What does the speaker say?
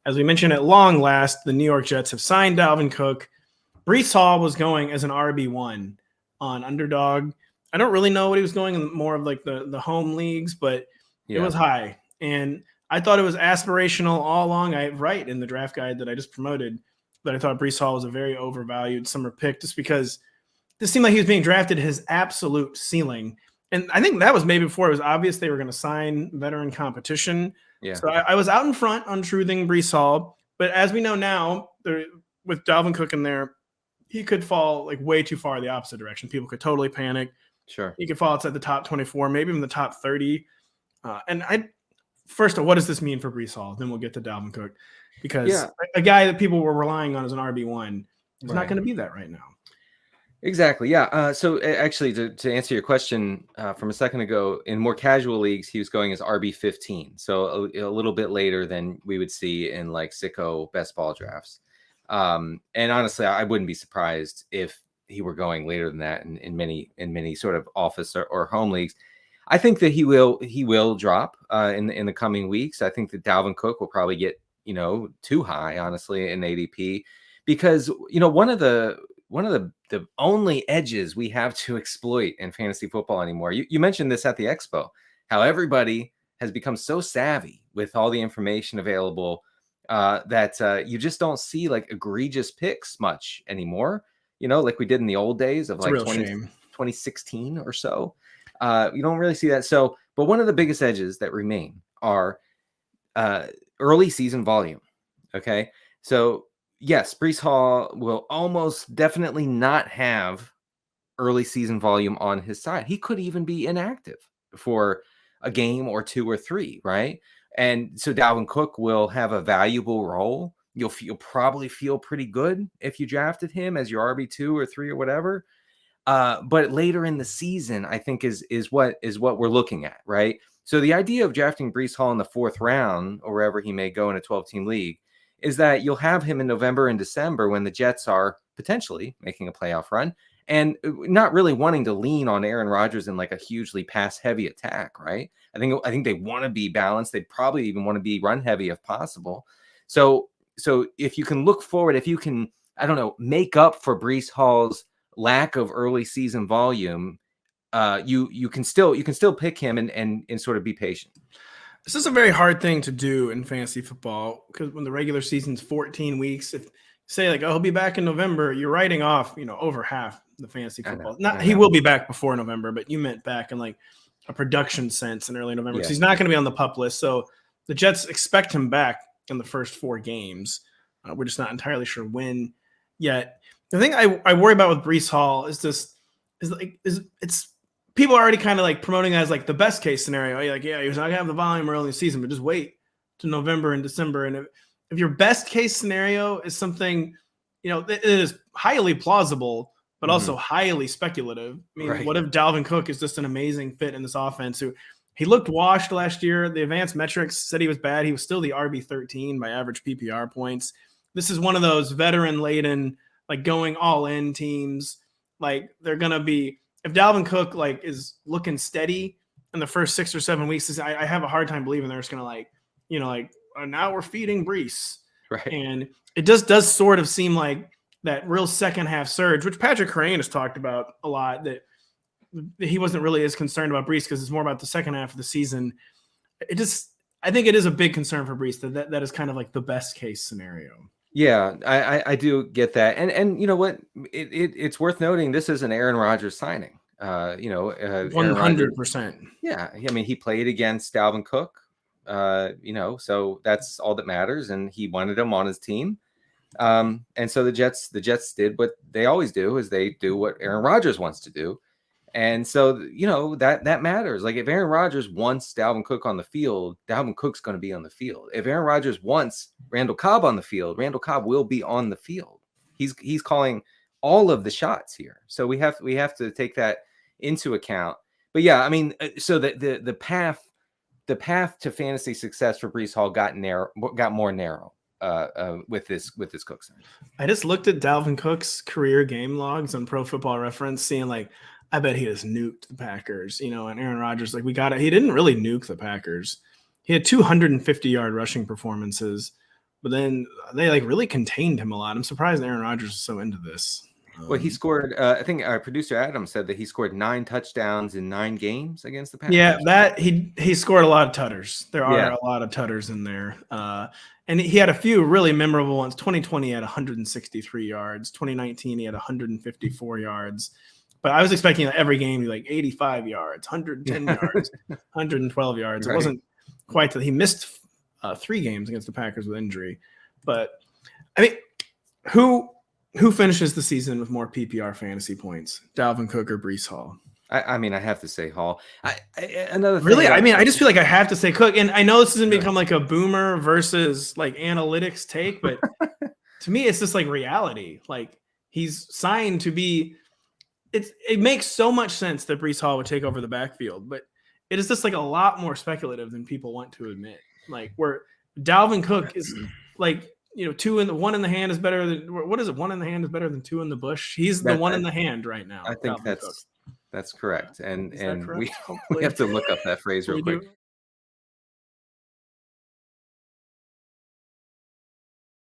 as we mentioned, at long last, the New York Jets have signed Dalvin Cook. Breece Hall was going as an RB1 on Underdog. I don't really know what he was going in more of like the home leagues, but it was high. And I thought it was aspirational all along. I write in the draft guide that I just promoted that I thought Breece Hall was a very overvalued summer pick just because this seemed like he was being drafted his absolute ceiling. And I think that was maybe before it was obvious they were going to sign veteran competition. Yeah. So I was out in front on truthing Breece Hall. But as we know now, with Dalvin Cook in there, he could fall like way too far the opposite direction. People could totally panic. Sure. He could fall outside the top 24, maybe even the top 30. First of all, what does this mean for Breece Hall? Then we'll get to Dalvin Cook. Because a guy that people were relying on as an RB1 is not going to be that right now. Exactly. Yeah. So actually, to answer your question from a second ago, in more casual leagues, he was going as RB15. So a little bit later than we would see in like sicko best ball drafts. And honestly, I wouldn't be surprised if he were going later than that in many sort of office or home leagues. I think that he will drop in the coming weeks. I think that Dalvin Cook will probably get too high, honestly, in ADP, because one of the only edges we have to exploit in fantasy football anymore. You mentioned this at the expo, how everybody has become so savvy with all the information available that you just don't see like egregious picks much anymore. Like we did in the old days of like 2016 or so. You don't really see that. So, but one of the biggest edges that remain are early season volume. Okay. So yes, Breece Hall will almost definitely not have early season volume on his side. He could even be inactive for a game or two or three, right? And so Dalvin Cook will have a valuable role. You'll probably feel pretty good if you drafted him as your RB2 or 3 or whatever. But later in the season, I think is what we're looking at, right? So the idea of drafting Breece Hall in the 4th round or wherever he may go in a 12-team league is that you'll have him in November and December when the Jets are potentially making a playoff run and not really wanting to lean on Aaron Rodgers in like a hugely pass-heavy attack, right? I think they want to be balanced. They probably even want to be run-heavy if possible. So if you can look forward, if you can, I don't know, make up for Breece Hall's lack of early season volume, you can still pick him and sort of be patient. This is a very hard thing to do in fantasy football because when the regular season's 14 weeks, if say like, oh, he'll be back in November, you're writing off, over half the fantasy football. He will be back before November, but you meant back in like a production sense in early November because he's not going to be on the PUP list. So the Jets expect him back in the first 4 games. We're just not entirely sure when yet. The thing I worry about with Breece Hall is people are already kind of like promoting it as like the best case scenario. You're like, yeah, he's not gonna have the volume early in the season, but just wait to November and December. And if your best case scenario is something, it is highly plausible, but also highly speculative. I mean, What if Dalvin Cook is just an amazing fit in this offense? He looked washed last year. The advanced metrics said he was bad. He was still the RB13 by average PPR points. This is one of those veteran-laden, like going all in teams. Like they're going to be, if Dalvin Cook like is looking steady in the first 6 or 7 weeks, I have a hard time believing they're just going to now we're feeding Breece. Right. And it just does sort of seem like that real second half surge, which Patrick Crane has talked about a lot, that he wasn't really as concerned about Breece because it's more about the second half of the season. I think it is a big concern for Breece that is kind of like the best case scenario. Yeah, I do get that. And you know what? It's worth noting this is an Aaron Rodgers signing. 100%. Yeah, I mean, he played against Dalvin Cook, so that's all that matters. And he wanted him on his team. And so the Jets did what they always do, is they do what Aaron Rodgers wants to do. And so, that matters. Like if Aaron Rodgers wants Dalvin Cook on the field, Dalvin Cook's going to be on the field. If Aaron Rodgers wants Randall Cobb on the field, Randall Cobb will be on the field. He's calling all of the shots here. So we have to take that into account. But yeah, I mean, so the path to fantasy success for Breece Hall got more narrow with this Cook sign. I just looked at Dalvin Cook's career game logs on Pro Football Reference, seeing like, I bet he just nuked the Packers, and Aaron Rodgers, like he didn't really nuke the Packers. He had 250-yard rushing performances, but then they like really contained him a lot. I'm surprised Aaron Rodgers is so into this. Well, he scored. I think our producer Adam said that he scored 9 touchdowns in 9 games against the Packers. Yeah, that he scored a lot of tutters. There are a lot of tutters in there, and he had a few really memorable ones. 2020 he had 163 yards. 2019 he had 154 yards. But I was expecting every game to be like 85 yards, 110 yards, 112 yards. It wasn't quite that. He missed 3 games against the Packers with injury. But I mean, who finishes the season with more PPR fantasy points, Dalvin Cook or Breece Hall? I mean, I have to say Hall. Another thing really, I mean, I just feel like I have to say Cook, and I know this is gonna become like a boomer versus like analytics take, but to me, it's just like reality. Like he's signed to be. It makes so much sense that Breece Hall would take over the backfield, but it is just like a lot more speculative than people want to admit. Like where Dalvin Cook is like. 1 in the hand is better than what is it? 1 in the hand is better than 2 in the bush. He's the 1 in the hand right now. I think that's correct. And correct? we have to look up that phrase real quick.